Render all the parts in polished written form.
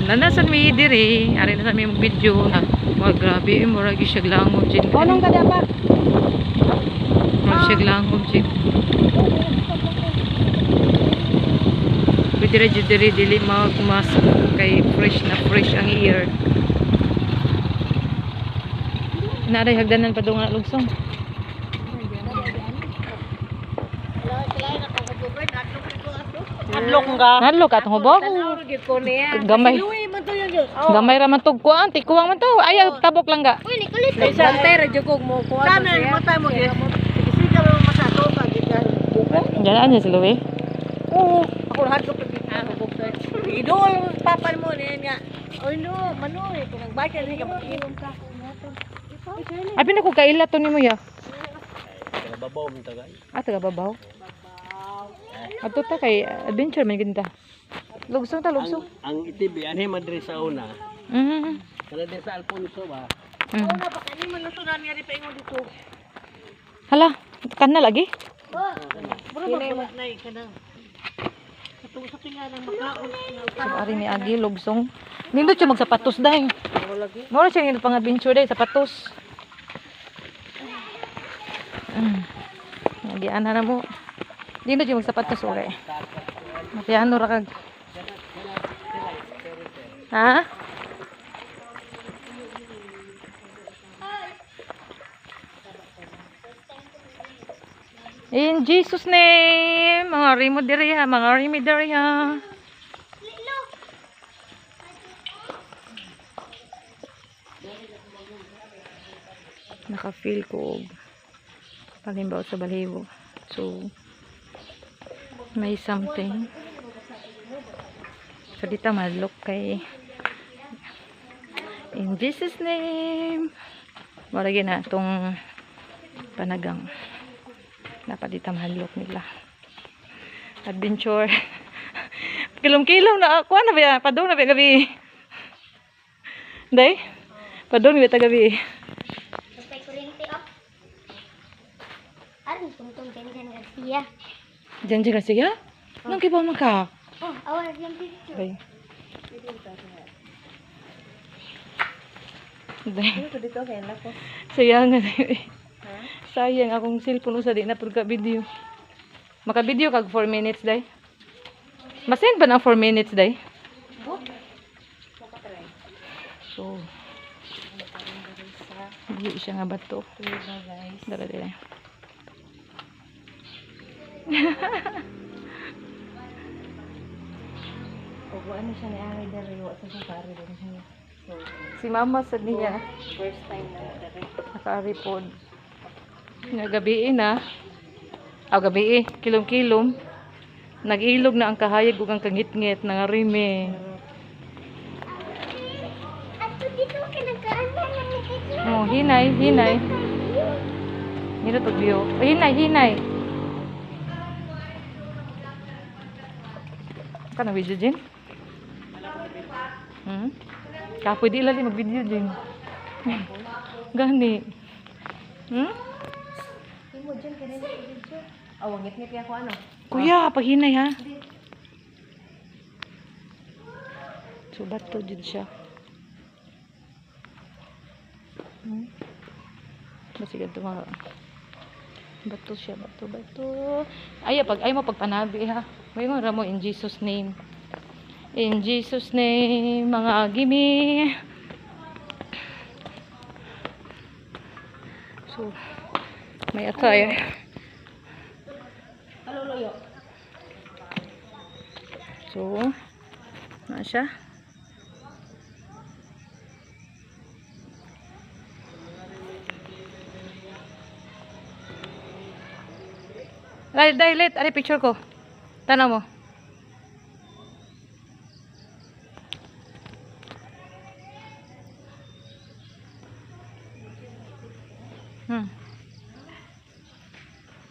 Nanasan mi diri, ari na sa mi mag-video. Wag grabe, murag siya langom jud. Anong kada pa? Murag siya langom jud. Pwede ra jud diri dili magmas kay fresh na fresh ang air. Naaray hagdanan pa daw nga lugsong. Hadlok nga. Hadlok ka tong hubog. Gamay. Gamay ra man tug kuan, tikuwang man to. Ayaw tabok lang ga. Uy, nikulit. Bantay ra jud kog mo kuan. Sana matay mo gyud. Isiga mo masato ka gikan. Diyan niya si Louie. Oo, ako hadlok pa hubog to. Idol papan mo niya nga. Oy no, manoy kung nagbasa ni ka mag-inom ka. Abi na ko kaila to nimo ya. Babaw mo tagay. Taga babaw. Ato ta kay adventure man ganda. Lugsong ta lugsong. Ang itibi anhi madre sa una. Kana din sa Alfonso ba. Una pa kani man nasunan nga ri paingon dito. Hala, kan na lagi. Bro ba nay kanang. Katong sa tingalan makaon. Ari ni agi lugsong. Nindot siya magsapatos dahil. Mora siya nindot pang adventure dahil sapatos. Nagian na mo. Nindot siya magsapatos okay. Matiano ra kag. Ha? In Jesus name, mga rimo diri ha, mga rimi diri ha. Naka-feel ko palimbaw sa balibo. So may something. So dito madlock kay in Jesus name. Maragi na tong panagang. Dapat dito madlock nila. Adventure. Kilom-kilom na ako na ba? Padong na ba gabi? Day? Padong na ba gabi? Iya. Janji kasi ya? Nang kibaw man ka? Oh, awal diam dito. Day. Day. Dito dito kay lako. Sayang. Sayang akong cellphone usa di na pud ka video. Maka-video kag 4 minutes day. Masend ba na 4 minutes day? So. Hindi siya nga bato. Dara dira. O ano siya ni Ari dere wa sa safari din siya. So, Si mama sa niya. first time na dere. Naka-report. Nga gabi na. Gabi kilom-kilom. Nag-ilog na ang kahayag ug ang kangit-ngit ng rime. Ato dito ka nagkaana ng Oh, hinay. Nito to view. Oh, hinay. Kana video din? Kapoy di lali mag-video din. Gani. Imo dyan kini video. Oh, ngit-ngit ako ano. Kuya, paghinay ha. So, bato dyan siya. Basigan ito mga bato siya, bato. Ay mo pagpanabi ha. May mga ramo in Jesus name. In Jesus name, mga gimi. So, may attire. Aloloyo. So, na siya. Dahil, ari picture ko. Tanaw mo.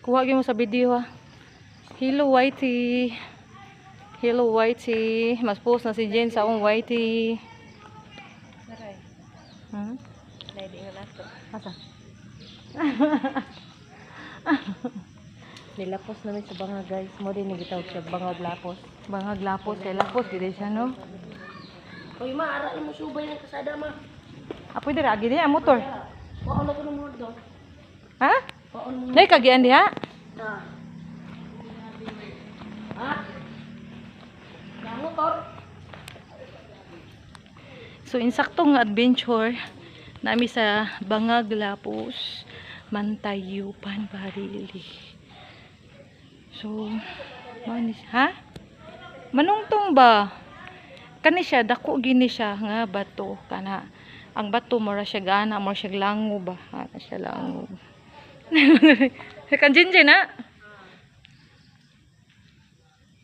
Kuha mo sa video ha. Hello Whitey. Hello Whitey. Mas post na si Jen sa akong Whitey. Saray. Lady nga nato. Asa? Nilapos namin sa bangag guys. Mo din nagitawag siya bangag lapos. Bangag lapos kay lapos gid siya no. Uy, ma, ara mo subay ng kasada, ma. Apoy dira agi diha motor. Paon na ko ng mga daw. Ha? Paon mo. Nay kagian diha. Ah. Ha? Yang motor. So insaktong nga adventure nami sa Bangag Lapos, Mantayupan, Barili. So manis ha? Manungtong ba? Kani siya dako gini siya nga bato kana. Ang bato mora siya gana, mora siya lango ba? Ana siya lango. Kan jinjin na.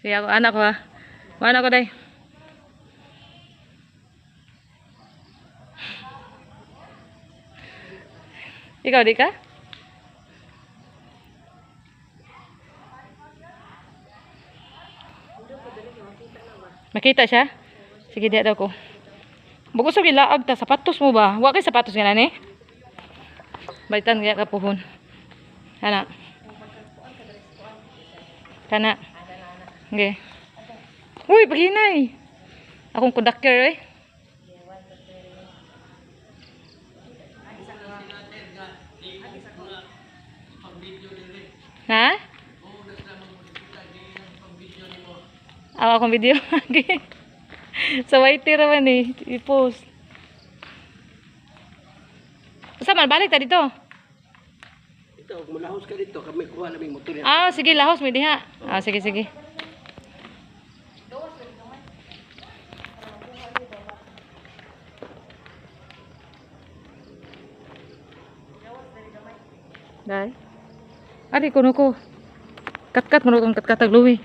Kaya ako anak ko ha. Anak ko day. Ikaw di ka? Makita siya? Sige, di daw ko. Bukod sa gilaag ta, sapatos mo ba? Wa kay sapatos nga ni? Balitan kaya ka puhon. Kana. Kana. Okay. Uy, paghinay. Akong conductor eh. Ha? Akong video. Sa white raman eh. I-post. Basta man, balik ta dito. Ito, kung malahos ka dito, kami kuha namin motor yan. Ah, sige, lahos mo diha. Ah, sige, sige. Dai. Ari kuno ko. Kat-kat mo kong kat-kat agluwi.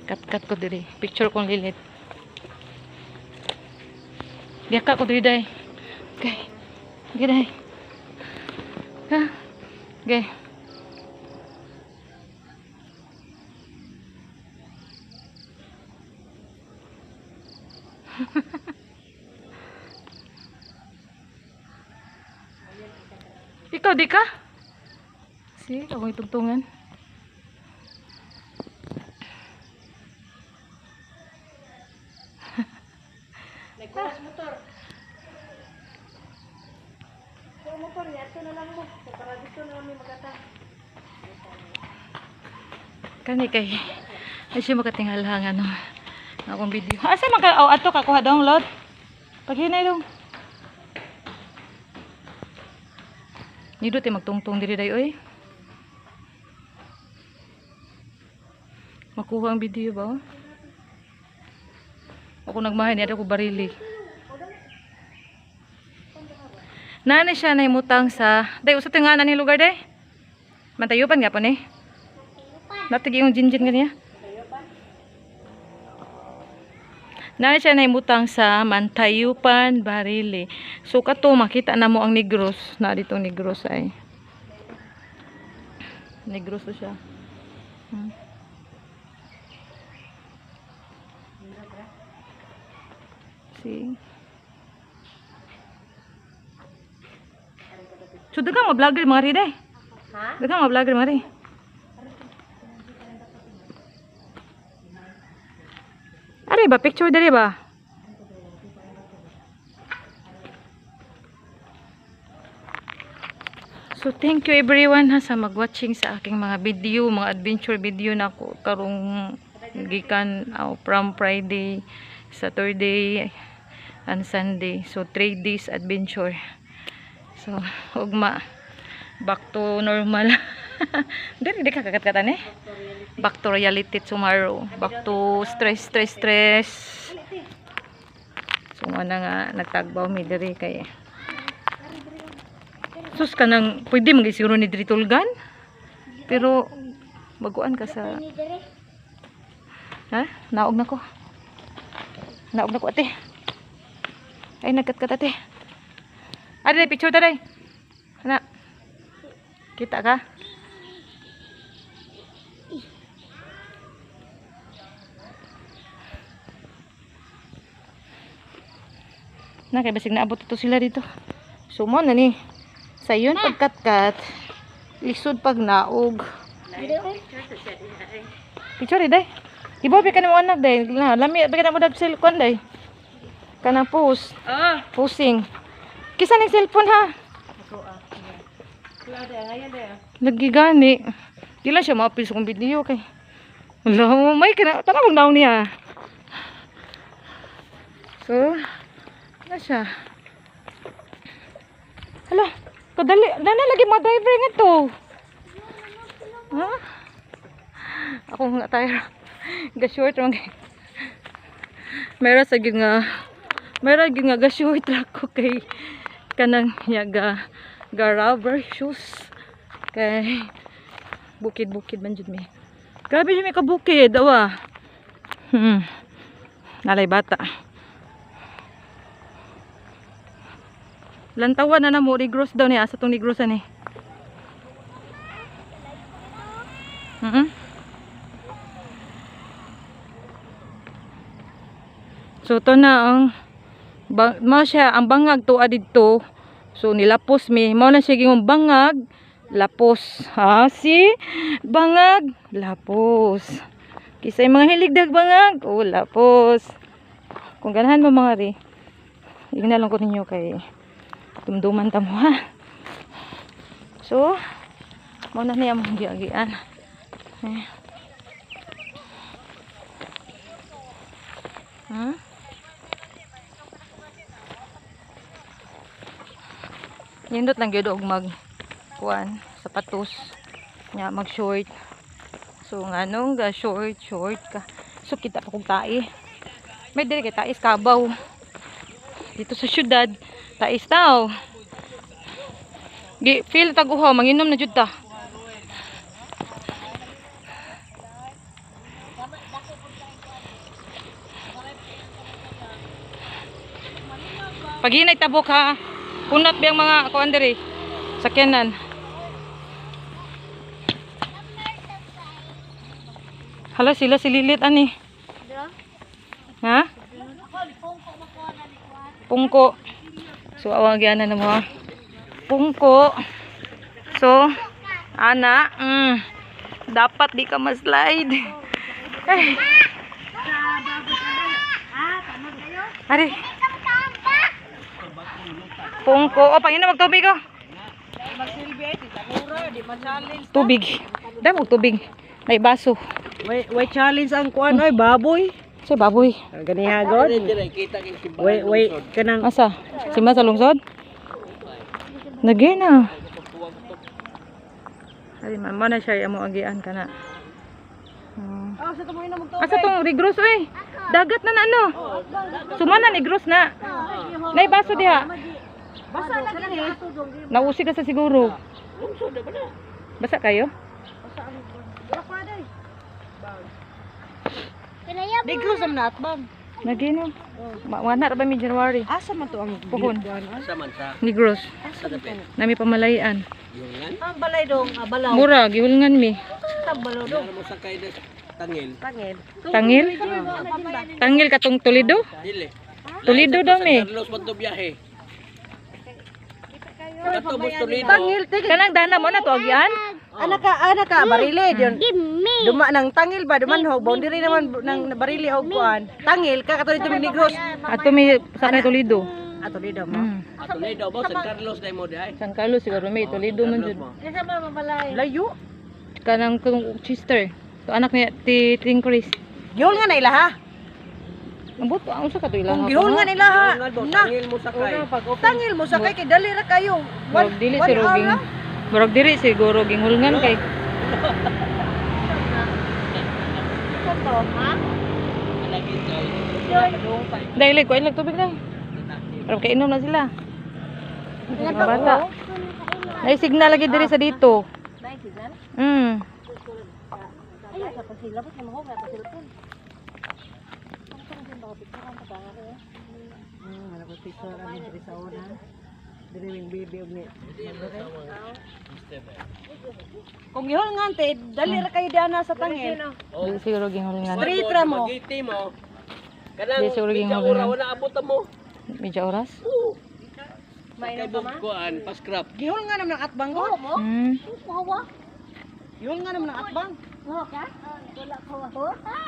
Kat-kat ko diri. Picture kong lilit. Diaka ko diri dai. Okay. Okay dai. Ha. Okay. Ikaw di ka? Si, ako itugtungan. Nagkulas motor. Kung motor niya, ito na lang mo. Para dito na kami magata. Kani kay. Ay siya makatingala nga no. Akong video. Asa man ka ato ka kuha download? Paghinay dong. Nidot ay magtungtong diri day oy. Makuha ang video ba? Ako nagmahay niya ako barili. Nani siya na imutang sa day usa tinganan ni lugar day. Mantayupan nga pa ni. Natigi yung jinjin kaniya. Nani siya na imutang sa Mantayupan, Barili. So kato makita na mo ang Negros. Na ditong Negros ay. Negros to siya. See. So dagang mga vlogger mga ri day. Ha? Dagang mga vlogger mga ri. Ari ba picture dali ba? So thank you everyone ha sa mag-watching sa aking mga video, mga adventure video na ako karong gikan from Friday, Saturday and Sunday. So 3 days adventure. So ugma back to normal. Dili ka kakat-katan eh. Back to reality tomorrow. Back to stress. So ana nga nagtagbaw mi diri kay sus kanang pwede magisiguro ni diri tulgan. Pero baguan ka sa ha? Naog na ko. Naog na ko ate. Ay nagkat-kat ate. Ari picture ta day. Ana. Kita ka? Na kay basig naabot ito sila dito. So mo na ni. Sa yun pagkat-kat lisod pag naog. Picture day. Ibo pa ka mo anak day. Lami pa ka mo dag cellphone day. Kanang post. Ah. Posing. Kisa ng cellphone ha. Wala de, ngayon de. Lagi gani. Di lang siya ma-appeal sa kong video kay. Wala, may kana tara mag niya. So, na siya. Hala, kadali na lagi mga driver nga to. Ha? Ako nga tayo. Ga short lang. Meron sa gyud nga ga short ra ko kay kanang yaga ga rubber shoes kay bukid-bukid man jud mi. Grabe jud mi ka bukid awa. Nalay bata. Lantawan na mo Negros daw ni asa tong Negros ani. So to na ang mao siya ang bangag tuwa didto. So nilapos mi mao na siya gingong bangag lapos. Ha si bangag lapos. Kisay mga hiligdag bangag o lapos. Kung ganahan mo mga ri. Igna lang ko ninyo kay dumduman ta mo ha. So mao na niya mong giagian. Nindot lang gyud og mag kuan sapatos nya mag short. So nganong ga short ka. So kita pa kog tae. May diri kay tais kabaw. Dito sa syudad tais tao. Gi feel taguhaw manginom na jud ta. Pag hinay tabok ha. Punat biyang mga kuan diri sakyanan. Hala sila sililit ani. Ha? Pungko. So awang gyana na mo. Pungko. So ana, dapat di ka ma-slide. Ari. Pungko. O, pangina magtubig ko. Tubig. Damo tubig. May baso. Way challenge ang kuan oy baboy. Sa baboy. Gani hagod. Way kanang Asa? Sima sa lungsod? Lagi na. Ay, mama na siya amo agian kana. sa tumoy na magto. Asa tong Negros oy? Dagat na ano? Sumana Negros na. Nay baso diha. Basa lagi ni. Nausi ka sa siguro. Basa kayo? Wala pa day. Kinaya Negros am na atbang. Lagi no. Wana ra ba mi January? Asa man to ang Puhon. Sa man sa Negros. sa dapit. Nami pamalayan. Yungan. Ang balay dong, balaw. Mura gihulngan mi. Sa balaw dong. Ano mo sakay des tangil? Tangil. Tangil? Tangil katong Toledo? Dili. Toledo daw mi. Carlos man to biyahe. Katubos Toledo. Tangil tig. Kanang dana mo na to agian? Ana ka barili diyon. gimme. Duma nang tangil ba duman ho boundary naman nang barili og kuan. Tangil ka katulad mi Negros. Ato mi sa kay Toledo. Ato dito mo. Toledo mo San Carlos dai mo dai. San Carlos siguro may Toledo man jud. Kinsa man mabalay? Layo. Kanang kung Chester. To anak ni Ting Chris. Gihol nga na ila ha. Ang buto ang sa ka to ilang. Kung gihol nga nila ha. Na. Tangil mo sakay. Tangil mo sakay kay dali ra kayo. Murag dili si Roging. Murag diri siguro gingulngan kay. Dahil ko ilang tubig na. Pero kainom na sila. Mga bata. May signal lagi diri sa dito. Kung gihol nga ante, dali ra kayo diana sa tangil. Dili siguro gingulngan. Street ra mo. Magiti mo. Kanang Di siguro medya gingulngan. ora wala abot mo. Medyo oras. Kay bugkuan pas scrap. Gihol nga naman ang atbang ko. Gihol nga naman ang atbang.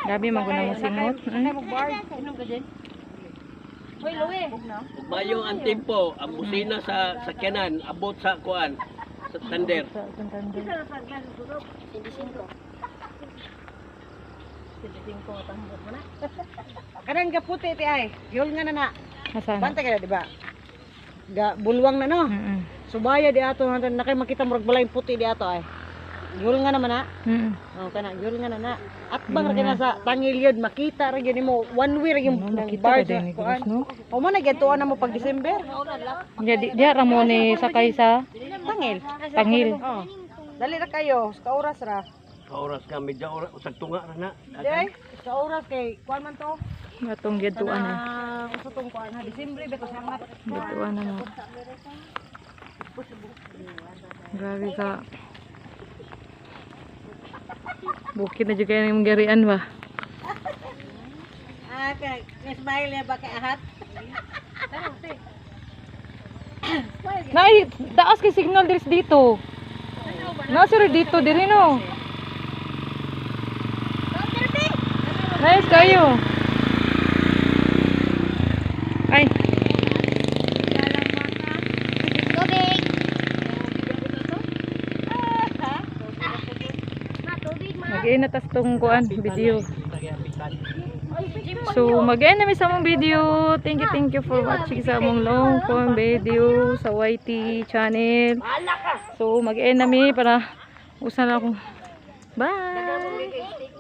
Grabe man ko na mo singot. Kay mo bar. Inom ka din. Hoy, Louie. Mayo ang tempo, ang busina sa sakyanan, abot sa kuan, sa tander. Sa Santander. Kanang gaputi ti ay. Yul nga na na. Nasaan? Bantay ka na, di ba? Bulwang na no. Subaya di ato na kay makita murag balay puti di ato ay. Yul nga naman na. Oh, kana yul nga na. At bang ra kana sa Tangiliod makita ra gyud nimo one way ra yung Nakita bar ka din ni kuan. Cruz, no? O mo na gituan na mo pag December. Diya ramo ni sakay sa Tangil. Tangil. Oh. Dali ra kayo, sa oras ra. Sa oras ka, medya oras, usag tunga ra na. Day, sa oras kay kuan man to. Atong gituan na. Usa tong kuan ha, December beto sangat. Gituan na mo. Grabe ka. Bukid na dyan kayo ng garian ba? Ah, kay smile ya ba kay ahat? Nay, taas kay signal dito. Nasir dito diri no. Nice kayo. Ay, Tubig. mag-inatas tong kuan video. So, mag-end na mi sa mong video. Thank you for watching sa among long form video sa YT channel. So, mag-end na mi para usan ako. Bye!